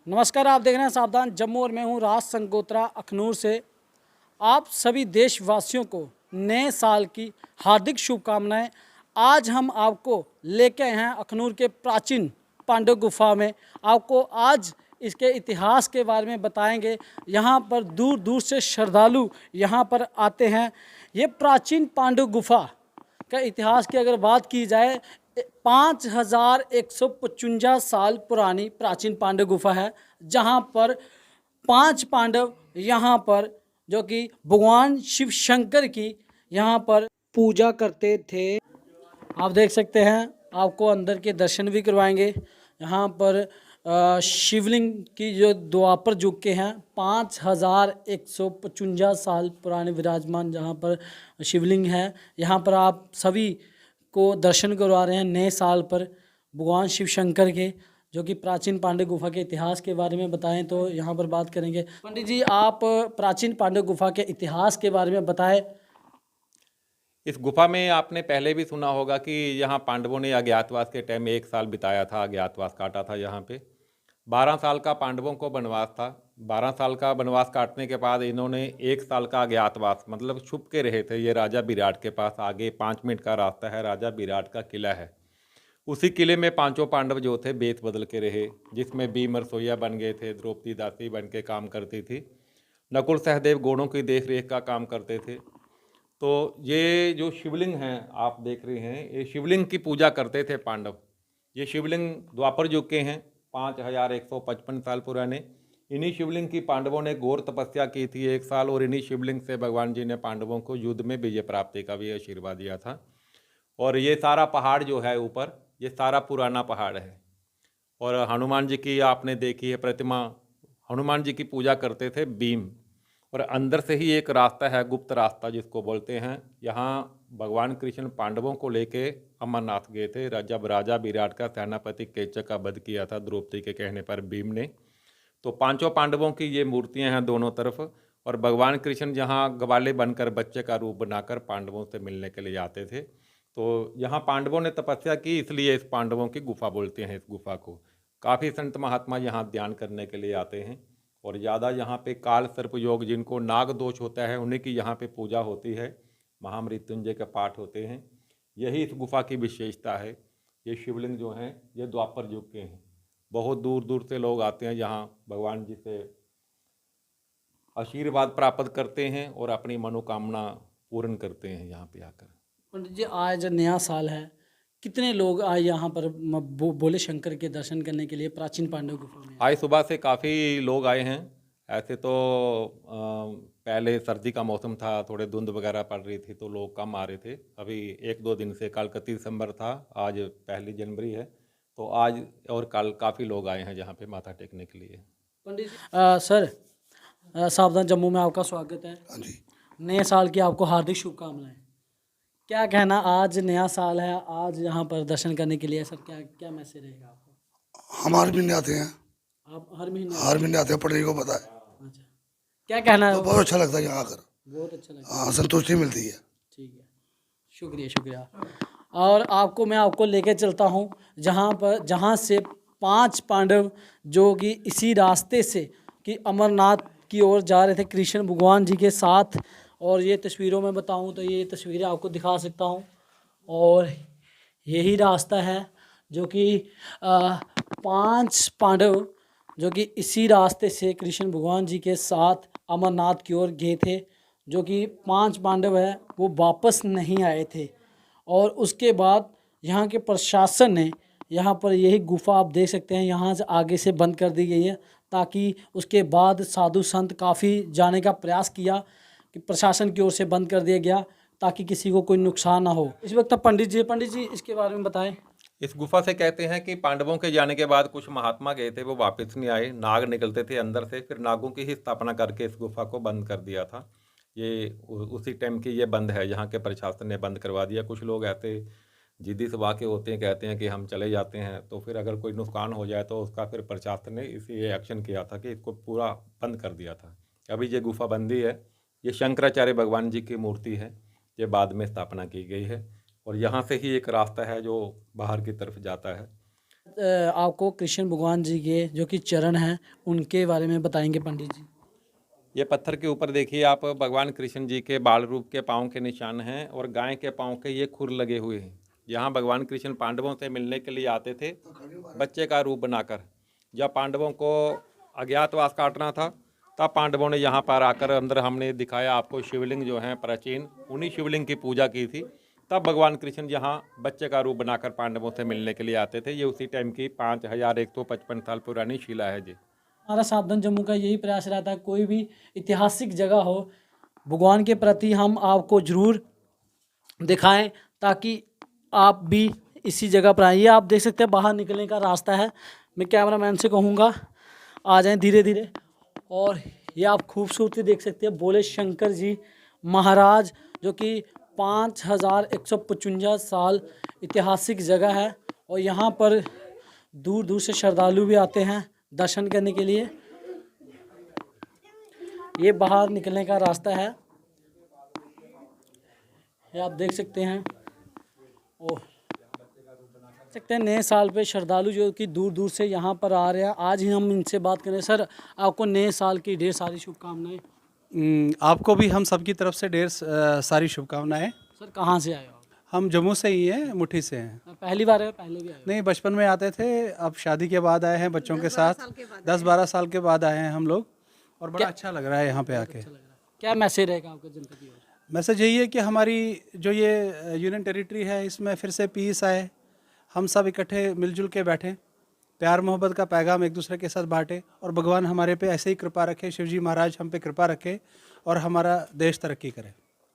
नमस्कार, आप देख रहे हैं सावधान जम्मू और मैं हूं राज संगोत्रा अखनूर से। आप सभी देशवासियों को नए साल की हार्दिक शुभकामनाएं। आज हम आपको लेके आए हैं अखनूर के प्राचीन पांडव गुफा में। आपको आज इसके इतिहास के बारे में बताएंगे। यहाँ पर दूर दूर से श्रद्धालु यहाँ पर आते हैं। ये प्राचीन पांडव गुफा का इतिहास की अगर बात की जाए, 5155 साल पुरानी प्राचीन पांडव गुफा है, जहाँ पर 5 पांडव यहाँ पर जो कि भगवान शिव शंकर की यहाँ पर पूजा करते थे। आप देख सकते हैं, आपको अंदर के दर्शन भी करवाएंगे। यहाँ पर शिवलिंग की जो द्वापर युग के हैं, 5155 साल पुराने विराजमान जहाँ पर शिवलिंग है। यहाँ पर आप सभी को दर्शन करवा रहे हैं नए साल पर भगवान शिव शंकर के, जो कि प्राचीन पांडव गुफा के इतिहास के बारे में बताएं तो यहाँ पर बात करेंगे। पंडित जी, आप प्राचीन पांडव गुफा के इतिहास के बारे में बताएं। इस गुफा में आपने पहले भी सुना होगा कि यहाँ पांडवों ने अज्ञातवास के टाइम 1 साल बिताया था, अज्ञातवास काटा था। यहाँ पे 12 साल का पांडवों को वनवास था। 12 साल का वनवास काटने के बाद इन्होंने 1 साल का अज्ञातवास, मतलब छुप के रहे थे। ये राजा विराट के पास आगे 5 मिनट का रास्ता है, राजा विराट का किला है। उसी किले में पांचों पांडव जो थे बेत बदल के रहे, जिसमें भीम रसोइया बन गए थे, द्रौपदी दासी बन के काम करती थी, नकुल सहदेव घोड़ों की देख रेख का काम करते थे। तो ये जो शिवलिंग हैं आप देख रहे हैं, ये शिवलिंग की पूजा करते थे पांडव। ये शिवलिंग द्वापर युग के हैं, 5155 साल पुराने। इन्हीं शिवलिंग की पांडवों ने घोर तपस्या की थी 1 साल, और इन्हीं शिवलिंग से भगवान जी ने पांडवों को युद्ध में विजय प्राप्ति का भी आशीर्वाद दिया था। और ये सारा पहाड़ जो है ऊपर, ये सारा पुराना पहाड़ है। और हनुमान जी की आपने देखी है प्रतिमा, हनुमान जी की पूजा करते थे भीम। और अंदर से ही एक रास्ता है, गुप्त रास्ता जिसको बोलते हैं। यहाँ भगवान कृष्ण पांडवों को लेके अमरनाथ गए थे जब राजा विराट का सेनापति केचक का वध किया था द्रौपदी के कहने पर भीम ने। तो पांचों पांडवों की ये मूर्तियां हैं दोनों तरफ। और भगवान कृष्ण जहाँ ग्वाले बनकर, बच्चे का रूप बनाकर पांडवों से मिलने के लिए आते थे। तो यहाँ पांडवों ने तपस्या की, इसलिए इस पांडवों की गुफा बोलते हैं इस गुफा को। काफ़ी संत महात्मा यहाँ ध्यान करने के लिए आते हैं। और ज़्यादा यहाँ पे काल सर्प योग, जिनको नाग दोष होता है, उन्हीं की यहाँ पे पूजा होती है। महामृत्युंजय के पाठ होते हैं। यही इस गुफा की विशेषता है। ये शिवलिंग जो हैं ये द्वापर युग के हैं। बहुत दूर दूर से लोग आते हैं यहाँ भगवान जी से आशीर्वाद प्राप्त करते हैं और अपनी मनोकामना पूर्ण करते हैं यहाँ पे आकर। पंडित जी, आज नया साल है, कितने लोग आए यहाँ पर बोले शंकर के दर्शन करने के लिए प्राचीन पांडव गुफा में? आज सुबह से काफ़ी लोग आए हैं। ऐसे तो पहले सर्दी का मौसम था, थोड़े धुंध वगैरह पड़ रही थी तो लोग कम आ रहे थे। अभी 1-2 दिन से, कल 31 दिसंबर था, आज 1 जनवरी है, तो आज और कल काफ़ी लोग आए हैं यहाँ पे माथा टेकने के लिए। पंडित जी, सर, सावधान जम्मू में आपका स्वागत है। हाँ जी। नए साल की आपको हार्दिक शुभकामनाएं। क्या कहना, आज नया साल है, आज यहाँ पर दर्शन करने के लिए सर क्या क्या मैसेज रहेगा आपका? हम हर महीने आते हैं, आप हर महीने हर महीने आते हैं, पढ़ने को पता है। अच्छा, क्या कहना है? तो बहुत अच्छा लगता है यहाँ आकर। बहुत अच्छा लगा। हाँ, संतुष्टि मिलती है। ठीक है, शुक्रिया शुक्रिया। और मैं आपको लेके चलता हूँ जहाँ से 5 पांडव जो कि इसी रास्ते से कि अमरनाथ की ओर जा रहे थे कृष्ण भगवान जी के साथ। और ये तस्वीरों में बताऊँ तो ये तस्वीरें आपको दिखा सकता हूँ। और यही रास्ता है जो कि 5 पांडव जो कि इसी रास्ते से कृष्ण भगवान जी के साथ अमरनाथ की ओर गए थे। जो कि 5 पांडव हैं वो वापस नहीं आए थे। और उसके बाद यहाँ के प्रशासन ने यहाँ पर यही गुफा आप देख सकते हैं, यहाँ से आगे से बंद कर दी गई है, ताकि उसके बाद साधु संत काफ़ी जाने का प्रयास किया कि प्रशासन की ओर से बंद कर दिया गया ताकि किसी को कोई नुकसान ना हो। इस वक्त पंडित जी इसके बारे में बताएं। इस गुफा से कहते हैं कि पांडवों के जाने के बाद कुछ महात्मा गए थे, वो वापस नहीं आए। नाग निकलते थे अंदर से, फिर नागों की ही स्थापना करके इस गुफा को बंद कर दिया था। ये उसी टाइम की ये बंद है, यहाँ के प्रशासन ने बंद करवा दिया। कुछ लोग ऐसे जिद्दी स्वभाव के होते हैं, कहते हैं कि हम चले जाते हैं, तो फिर अगर कोई नुकसान हो जाए तो उसका फिर प्रशासन ने इसी एक्शन किया था कि इसको पूरा बंद कर दिया था। अभी ये गुफा बंदी है। ये शंकराचार्य भगवान जी की मूर्ति है, ये बाद में स्थापना की गई है। और यहाँ से ही एक रास्ता है जो बाहर की तरफ जाता है। आपको कृष्ण भगवान जी के जो कि चरण हैं उनके बारे में बताएंगे पंडित जी। ये पत्थर के ऊपर देखिए आप, भगवान कृष्ण जी के बाल रूप के पाँव के निशान हैं और गाय के पाँव के ये खुर लगे हुए हैं। यहाँ भगवान कृष्ण पांडवों से मिलने के लिए आते थे बच्चे का रूप बनाकर। जब पांडवों को अज्ञातवास काटना था तब पांडवों ने यहाँ पर आकर, अंदर हमने दिखाया आपको शिवलिंग जो हैं प्राचीन, उन्हीं शिवलिंग की पूजा की थी। तब भगवान कृष्ण यहाँ बच्चे का रूप बनाकर पांडवों से मिलने के लिए आते थे। ये उसी टाइम की 5155 साल पुरानी शिला है जी। हमारा सावधान जम्मू का यही प्रयास रहता है, कोई भी ऐतिहासिक जगह हो भगवान के प्रति हम आपको ज़रूर दिखाएं ताकि आप भी इसी जगह पर आइए। आप देख सकते हैं बाहर निकलने का रास्ता है। मैं कैमरामैन से कहूँगा आ जाएं धीरे धीरे। और ये आप खूबसूरती देख सकते हैं, बोले शंकर जी महाराज जो कि 5155 साल ऐतिहासिक जगह है। और यहाँ पर दूर दूर से श्रद्धालु भी आते हैं दर्शन करने के लिए। ये बाहर निकलने का रास्ता है, ये आप देख सकते हैं। और सकते हैं नए साल पे श्रद्धालु जो कि दूर दूर से यहाँ पर आ रहे हैं। आज ही हम इनसे बात करें। सर, आपको नए साल की ढेर सारी शुभकामनाएं। आपको भी हम सबकी तरफ से ढेर सारी शुभकामनाएं। सर, कहाँ से आए हो आप? हम जम्मू से ही हैं, मुट्ठी से हैं। पहली बार है, पहले भी आए हो? नहीं, बचपन में आते थे, अब शादी के बाद आए हैं बच्चों के साथ। 10-12 साल के बाद आए हैं हम लोग और बड़ा अच्छा लग रहा है यहाँ पे आके। क्या मैसेज रहेगा आपका जनता की ओर? मैसेज यही है कि हमारी जो ये यूनियन टेरिटरी है इसमें फिर से पीस आए, हम सब इकट्ठे मिलजुल के बैठें, प्यार मोहब्बत का पैगाम एक दूसरे के साथ बांटें और भगवान हमारे पे ऐसे ही कृपा रखे, शिवजी महाराज हम पे कृपा रखे और हमारा देश तरक्की करे।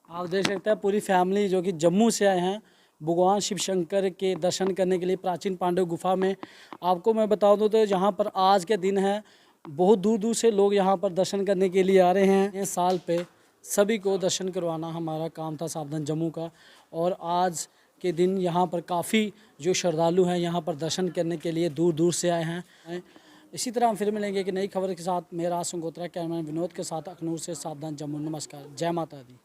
आप देख सकते हैं पूरी फैमिली जो कि जम्मू से आए हैं भगवान शिव शंकर के दर्शन करने के लिए प्राचीन पांडव गुफा में। आपको मैं बता दूं तो यहाँ पर आज के दिन है, बहुत दूर दूर से लोग यहाँ पर दर्शन करने के लिए आ रहे हैं। इस साल पे सभी को दर्शन करवाना हमारा काम था सावधान जम्मू का। और आज के दिन यहाँ पर काफ़ी जो श्रद्धालु हैं यहाँ पर दर्शन करने के लिए दूर दूर से आए हैं। इसी तरह हम फिर मिलेंगे कि नई खबर के साथ। मेरा संगोत्रा कैमरामैन विनोद के साथ अखनूर से सावधान जम्मू। नमस्कार, जय माता दी।